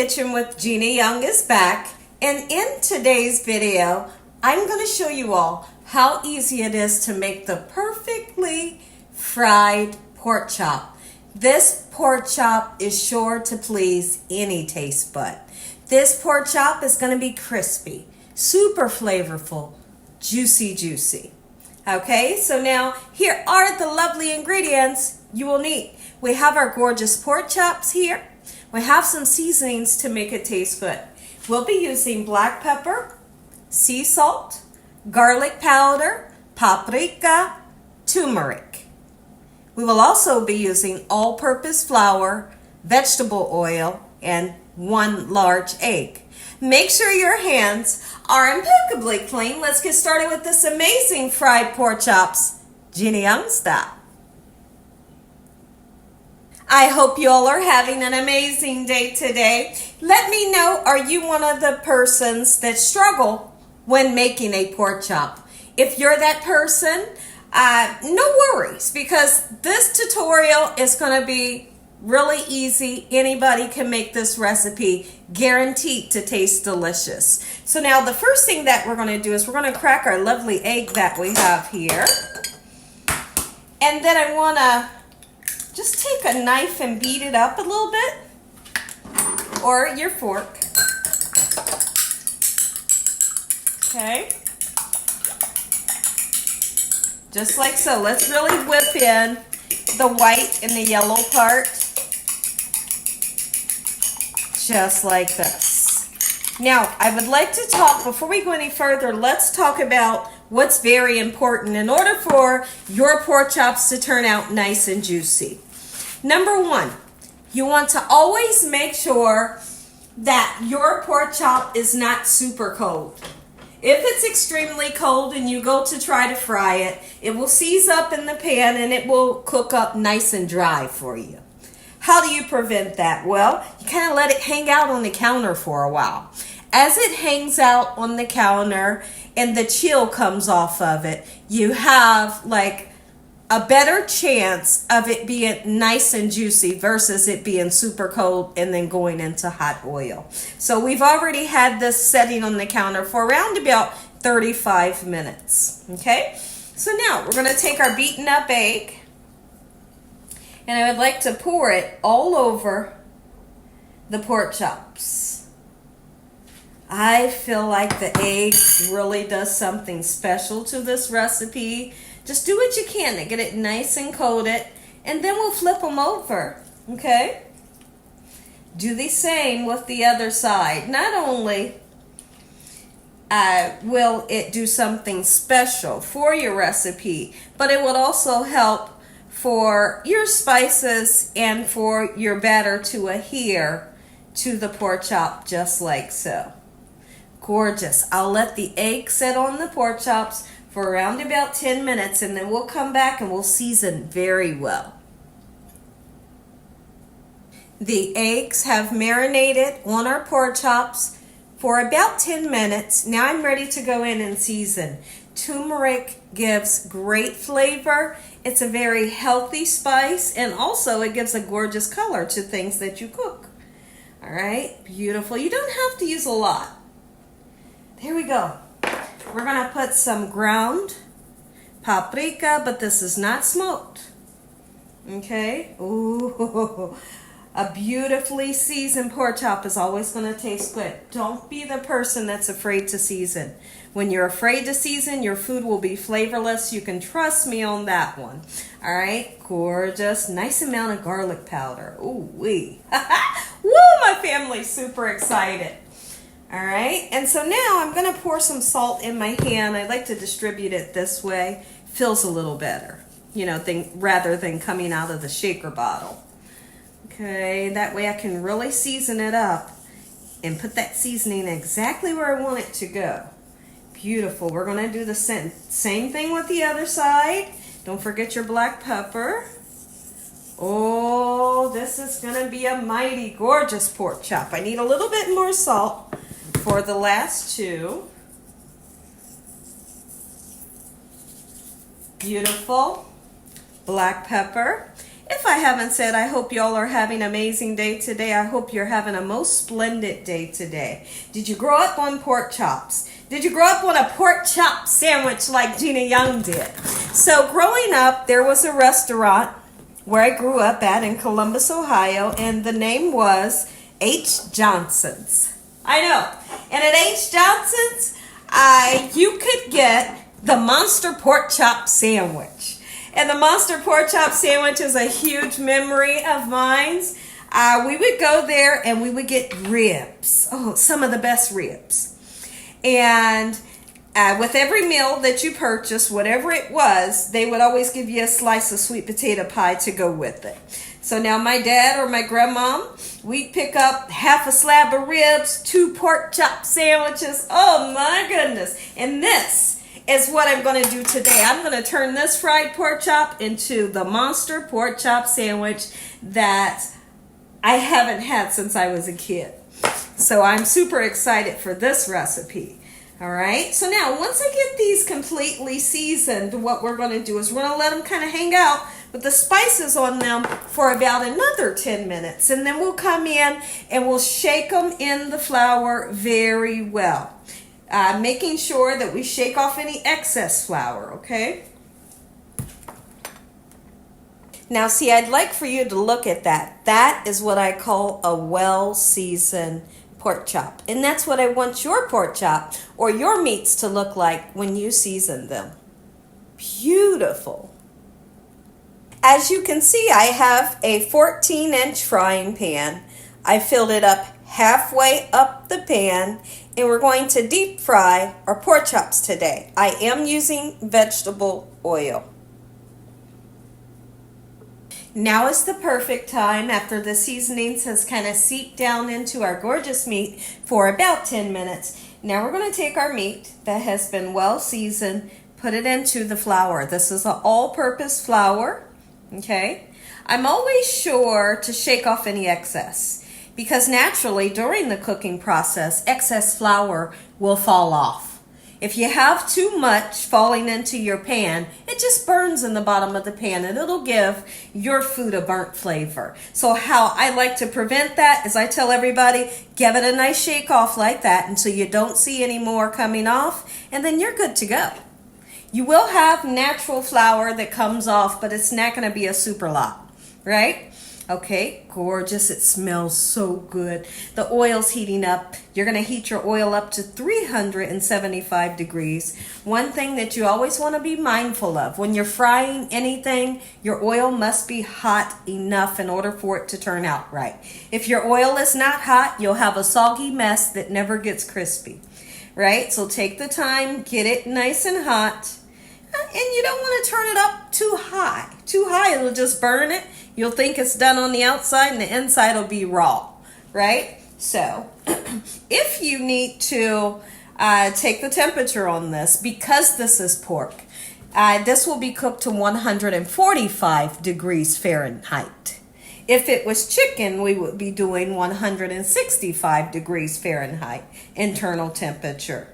Kitchen with Gina Young is back, and in today's video I'm going to show you all how easy it is to make the perfectly fried pork chop. This pork chop is sure to please any taste bud. This pork chop is going to be crispy, super flavorful, juicy. Okay, so now here are the lovely ingredients you will need. We have our gorgeous pork chops here. We have some seasonings to make it taste good. We'll be using black pepper, sea salt, garlic powder, paprika, turmeric. We will also be using all-purpose flour, vegetable oil, and 1 large egg. Make sure your hands are impeccably clean. Let's get started with this amazing fried pork chops, Gina Young style. I hope you all are having an amazing day today. Let me know, are you one of the persons that struggle when making a pork chop? If you're that person, no worries, because this tutorial is going to be really easy. Anybody can make this recipe, guaranteed to taste delicious. So now the first thing that we're going to do is we're going to crack our lovely egg that we have here. And then I want to just take a knife and beat it up a little bit, or your fork. Okay. Just like so. Let's really whip in the white and the yellow part. Just like this. Now, I would like to talk, before we go any further, let's talk about what's very important in order for your pork chops to turn out nice and juicy. Number one, you want to always make sure that your pork chop is not super cold. If it's extremely cold and you go to try to fry it, it will seize up in the pan and it will cook up nice and dry for you. How do you prevent that? Well, you kind of let it hang out on the counter for a while. As it hangs out on the counter and the chill comes off of it, you have like a better chance of it being nice and juicy versus it being super cold and then going into hot oil. So we've already had this setting on the counter for around about 35 minutes. Okay, so now we're going to take our beaten up egg, and I would like to pour it all over the pork chops. I feel like the egg really does something special to this recipe. Just do what you can to get it nice and coated, and then we'll flip them over, okay? Do the same with the other side. Not only will it do something special for your recipe, but it will also help for your spices and for your batter to adhere to the pork chop just like so. Gorgeous. I'll let the egg sit on the pork chops for around about 10 minutes, and then we'll come back and we'll season very well. The eggs have marinated on our pork chops for about 10 minutes. Now I'm ready to go in and season. Turmeric gives great flavor. It's a very healthy spice, and also it gives a gorgeous color to things that you cook. All right, beautiful. You don't have to use a lot. There we go. We're going to put some ground paprika, but this is not smoked. Okay? Ooh, a beautifully seasoned pork chop is always going to taste good. Don't be the person that's afraid to season. When you're afraid to season, your food will be flavorless. You can trust me on that one. All right? Gorgeous. Nice amount of garlic powder. Ooh wee. Woo, my family's super excited. All right, and so now I'm going to pour some salt in my hand. I like to distribute it this way. Feels a little better, you know, rather than coming out of the shaker bottle. Okay, that way I can really season it up and put that seasoning exactly where I want it to go. Beautiful. We're going to do the same thing with the other side. Don't forget your black pepper. Oh, this is going to be a mighty gorgeous pork chop. I need a little bit more salt for the last two. Beautiful. Black pepper. If I haven't said, I hope y'all are having an amazing day today. I hope you're having a most splendid day today. Did you grow up on pork chops? Did you grow up on a pork chop sandwich like Gina Young did? So growing up, there was a restaurant where I grew up at in Columbus, Ohio, and the name was H. Johnson's. I know. And at H. Johnson's, you could get the Monster Pork Chop Sandwich. And the Monster Pork Chop Sandwich is a huge memory of mine. We would go there and we would get ribs. Oh, some of the best ribs. And with every meal that you purchased, whatever it was, they would always give you a slice of sweet potato pie to go with it. So now my dad or my grandma, we'd pick up half a slab of ribs, 2 pork chop sandwiches. Oh my goodness. And this is what I'm going to do today. I'm going to turn this fried pork chop into the Monster Pork Chop Sandwich that I haven't had since I was a kid. So I'm super excited for this recipe. All right. So now once I get these completely seasoned, what we're going to do is we're going to let them kind of hang out with the spices on them for about another 10 minutes. And then we'll come in and we'll shake them in the flour very well. Making sure that we shake off any excess flour, okay? Now, see, I'd like for you to look at that. That is what I call a well-seasoned pork chop. And that's what I want your pork chop or your meats to look like when you season them. Beautiful. As you can see, I have a 14-inch frying pan. I filled it up halfway up the pan, and we're going to deep fry our pork chops today. I am using vegetable oil. Now is the perfect time after the seasonings has kind of seeped down into our gorgeous meat for about 10 minutes. Now we're going to take our meat that has been well seasoned, put it into the flour. This is an all-purpose flour, okay? I'm always sure to shake off any excess, because naturally during the cooking process, excess flour will fall off. If you have too much falling into your pan, it just burns in the bottom of the pan and it'll give your food a burnt flavor. So how I like to prevent that is I tell everybody, give it a nice shake off like that until you don't see any more coming off, and then you're good to go. You will have natural flour that comes off, but it's not going to be a super lot, right? Okay, gorgeous. It smells so good. The oil's heating up. You're going to heat your oil up to 375 degrees. One thing that you always want to be mindful of, when you're frying anything, your oil must be hot enough in order for it to turn out right. If your oil is not hot, you'll have a soggy mess that never gets crispy, right? So take the time, get it nice and hot. And you don't want to turn it up too high. Too high, it'll just burn it. You'll think it's done on the outside and the inside will be raw, right? So if you need to take the temperature on this, because this is pork, this will be cooked to 145 degrees Fahrenheit. If it was chicken, we would be doing 165 degrees Fahrenheit internal temperature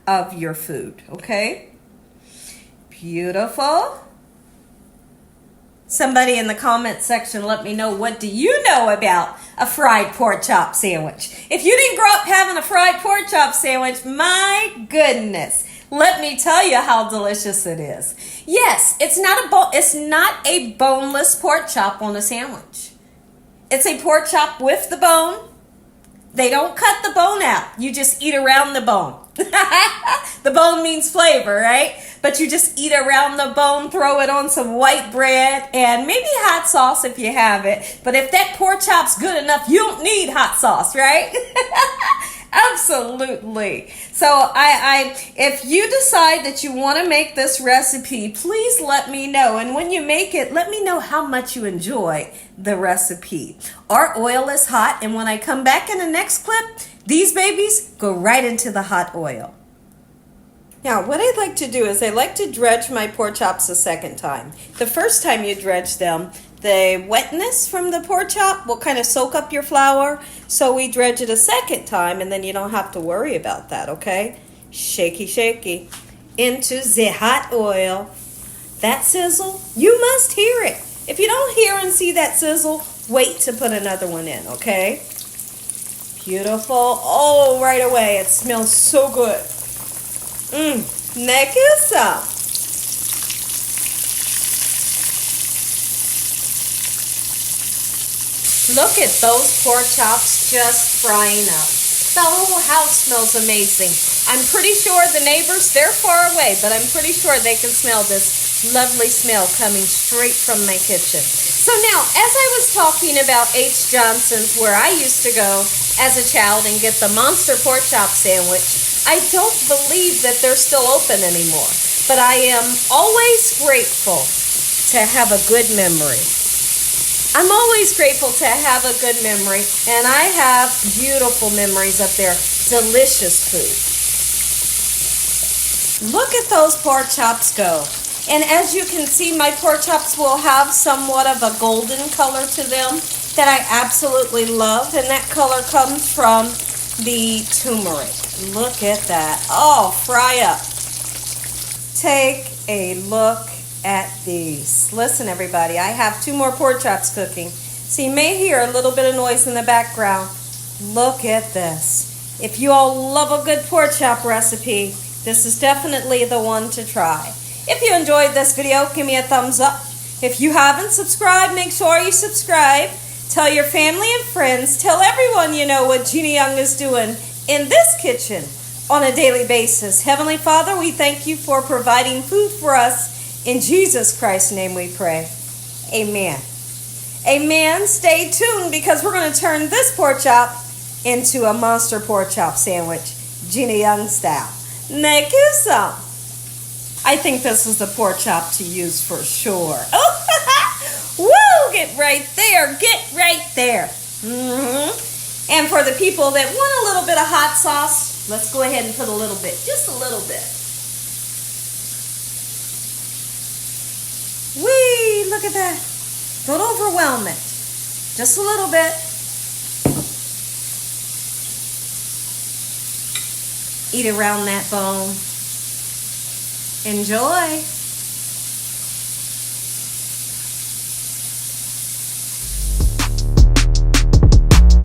of your food, okay? Beautiful. Somebody in the comment section, let me know, what do you know about a fried pork chop sandwich? If you didn't grow up having a fried pork chop sandwich, my goodness, let me tell you how delicious it is. Yes, it's not a boneless pork chop on a sandwich. It's a pork chop with the bone. They don't cut the bone out. You just eat around the bone. The bone means flavor, right? But you just eat around the bone, throw it on some white bread, and maybe hot sauce if you have it. But if that pork chop's good enough, you don't need hot sauce, right? Absolutely. So if you decide that you want to make this recipe, please let me know. And when you make it, let me know how much you enjoy the recipe. Our oil is hot, and when I come back in the next clip, these babies go right into the hot oil. Now, what I like to do is I like to dredge my pork chops a second time. The first time you dredge them, the wetness from the pork chop will kind of soak up your flour. So we dredge it a second time, and then you don't have to worry about that, okay? Shaky, shaky. Into the hot oil. That sizzle, you must hear it. If you don't hear and see that sizzle, wait to put another one in, okay? Beautiful. Oh, right away. It smells so good. Neck is up. Look at those pork chops just frying up. The whole house smells amazing. I'm pretty sure the neighbors, they're far away, but I'm pretty sure they can smell this lovely smell coming straight from my kitchen. So now, as I was talking about H. Johnson's, where I used to go as a child and get the monster pork chop sandwich, I don't believe that they're still open anymore. But I am always grateful to have a good memory. I'm always grateful to have a good memory, and I have beautiful memories of their delicious food. Look at those pork chops go. And as you can see, my pork chops will have somewhat of a golden color to them that I absolutely love, and that color comes from the turmeric. Look at that. Oh, fry up. Take a look at these. Listen, everybody, I have 2 more pork chops cooking, so you may hear a little bit of noise in the background. Look at this. If you all love a good pork chop recipe, this is definitely the one to try. If you enjoyed this video, give me a thumbs up. If you haven't subscribed, make sure you subscribe. Tell your family and friends. Tell everyone you know what Gina Young is doing in this kitchen on a daily basis. Heavenly Father, we thank you for providing food for us. In Jesus Christ's name we pray. Amen. Amen. Stay tuned because we're going to turn this pork chop into a monster pork chop sandwich, Gina Young style. Neck you some. I think this is the pork chop to use for sure. Oh, woo! Get right there. Get right there. And for the people that want a little bit of hot sauce, let's go ahead and put a little bit, just a little bit. Whee! Look at that. Don't overwhelm it. Just a little bit. Eat around that bone. Enjoy.